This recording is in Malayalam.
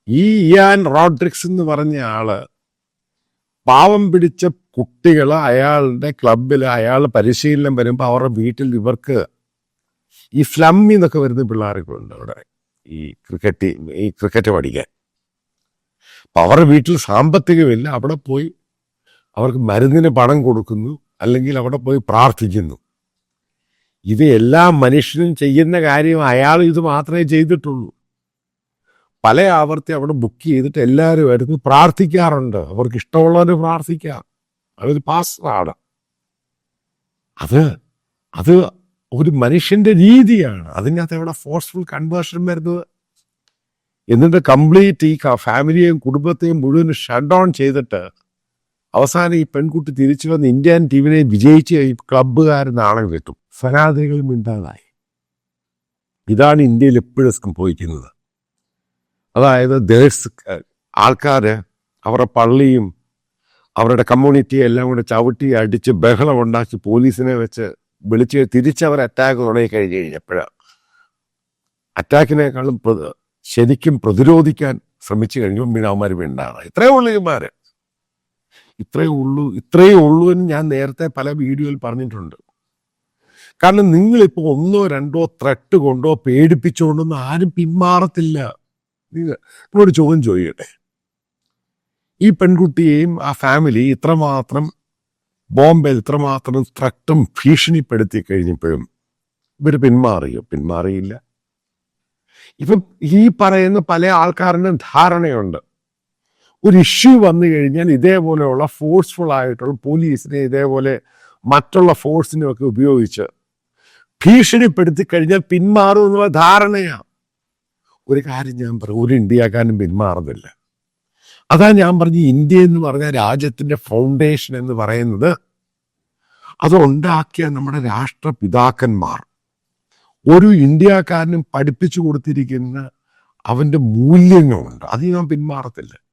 ഈ ഇയാൻ റോഡ്രിക്സ് എന്ന് പറഞ്ഞ ആള് പാവം പിടിച്ച കുട്ടികൾ അയാളുടെ ക്ലബിൽ അയാൾ പരിശീലനം വരുമ്പോൾ അവരുടെ വീട്ടിൽ ഇവർക്ക് ഈ ഫ്ലമ്മി എന്നൊക്കെ വരുന്ന പിള്ളേർക്കുണ്ട് അവിടെ ഈ ക്രിക്കറ്റ് പഠിക്കാൻ. അപ്പം അവരുടെ വീട്ടിൽ സാമ്പത്തികമില്ല. അവിടെ പോയി അവർക്ക് മരുന്നിന് പണം കൊടുക്കുന്നു, അല്ലെങ്കിൽ അവിടെ പോയി പ്രാർത്ഥിക്കുന്നു. ഇത് എല്ലാ മനുഷ്യനും ചെയ്യുന്ന കാര്യം അയാൾ ഇത് മാത്രമേ ചെയ്തിട്ടുള്ളൂ. പല ആവർത്തി അവിടെ ബുക്ക് ചെയ്തിട്ട് എല്ലാവരും വരുന്നു പ്രാർത്ഥിക്കാറുണ്ട്. അവർക്ക് ഇഷ്ടമുള്ളവർ പ്രാർത്ഥിക്കാം. അതൊരു പാസ്റ്ററാണ്. അത് ഒരു മനുഷ്യന്റെ രീതിയാണ്. അതിനകത്ത് എവിടെ ഫോഴ്സ്ഫുൾ കൺവേർഷൻ വരുന്നത്? എന്നിട്ട് കംപ്ലീറ്റ് ഈ ഫാമിലിയെയും കുടുംബത്തെയും മുഴുവൻ ഷട്ട് ഡൗൺ ചെയ്തിട്ട് അവസാനം ഈ പെൺകുട്ടി തിരിച്ചു വന്ന് ഇന്ത്യൻ ടീമിനെ വിജയിച്ച് ഈ ക്ലബ്ബുകാർ നാണം കിട്ടും. ഫനാദികളും ഇണ്ടാതായി. ഇതാണ് ഇന്ത്യയിൽ എപ്പോഴും സംഭവിക്കുന്നത്. അതായത് ആൾക്കാർ അവരുടെ പള്ളിയും അവരുടെ കമ്മ്യൂണിറ്റിയെ എല്ലാം കൂടെ ചവിട്ടി അടിച്ച് ബഹളം ഉണ്ടാക്കി പോലീസിനെ വെച്ച് വിളിച്ച് തിരിച്ചവർ അറ്റാക്ക് തുടങ്ങി കഴിഞ്ഞപ്പോഴാണ് അറ്റാക്കിനേക്കാളും ശരിക്കും പ്രതിരോധിക്കാൻ ശ്രമിച്ചു കഴിഞ്ഞപ്പോൾ മീനവന്മാർ വീണ്ടാണ്. ഇത്രയേ ഉള്ളൂ ഇവന്മാര്, ഇത്രയേ ഉള്ളൂ എന്ന് ഞാൻ നേരത്തെ പല വീഡിയോയിൽ പറഞ്ഞിട്ടുണ്ട്. കാരണം നിങ്ങളിപ്പോൾ 1 2 ത്രെട്ട് കൊണ്ടോ പേടിപ്പിച്ചുകൊണ്ടൊന്നും ആരും പിന്മാറത്തില്ല. നിങ്ങളോട് ചോദ്യം ചോദിക്കട്ടെ, ഈ പെൺകുട്ടിയെയും ആ ഫാമിലി ഇത്രമാത്രം ബോംബെയിൽ ഇത്രമാത്രം ത്രട്ടും ഭീഷണിപ്പെടുത്തി കഴിഞ്ഞപ്പോഴും ഇവർ പിന്മാറിയില്ല. ഇപ്പം ഈ പറയുന്ന പല ആൾക്കാരുടെ ധാരണയുണ്ട്, ഒരു ഇഷ്യൂ വന്നു കഴിഞ്ഞാൽ ഇതേപോലെയുള്ള ഫോഴ്സ്ഫുൾ ആയിട്ടുള്ള പോലീസിനെ ഇതേപോലെ മറ്റുള്ള ഫോഴ്സിനെയൊക്കെ ഉപയോഗിച്ച് ഭീഷണിപ്പെടുത്തി കഴിഞ്ഞാൽ പിന്മാറും എന്നുള്ള ധാരണയാണ്. ഒരു കാര്യം ഞാൻ പറയും, ഒരു ഇന്ത്യക്കാരനും പിന്മാറുന്നില്ല. അതാ ഞാൻ പറഞ്ഞു, ഇന്ത്യ എന്ന് പറഞ്ഞ രാജ്യത്തിന്റെ ഫൗണ്ടേഷൻ എന്ന് പറയുന്നത് അത് ഉണ്ടാക്കിയ നമ്മുടെ രാഷ്ട്രപിതാക്കന്മാർ ഒരു ഇന്ത്യക്കാരനും പഠിപ്പിച്ചു കൊടുത്തിരിക്കുന്ന അവന്റെ മൂല്യങ്ങളുണ്ട്. അത് ഞാൻ പിന്മാറത്തില്ല.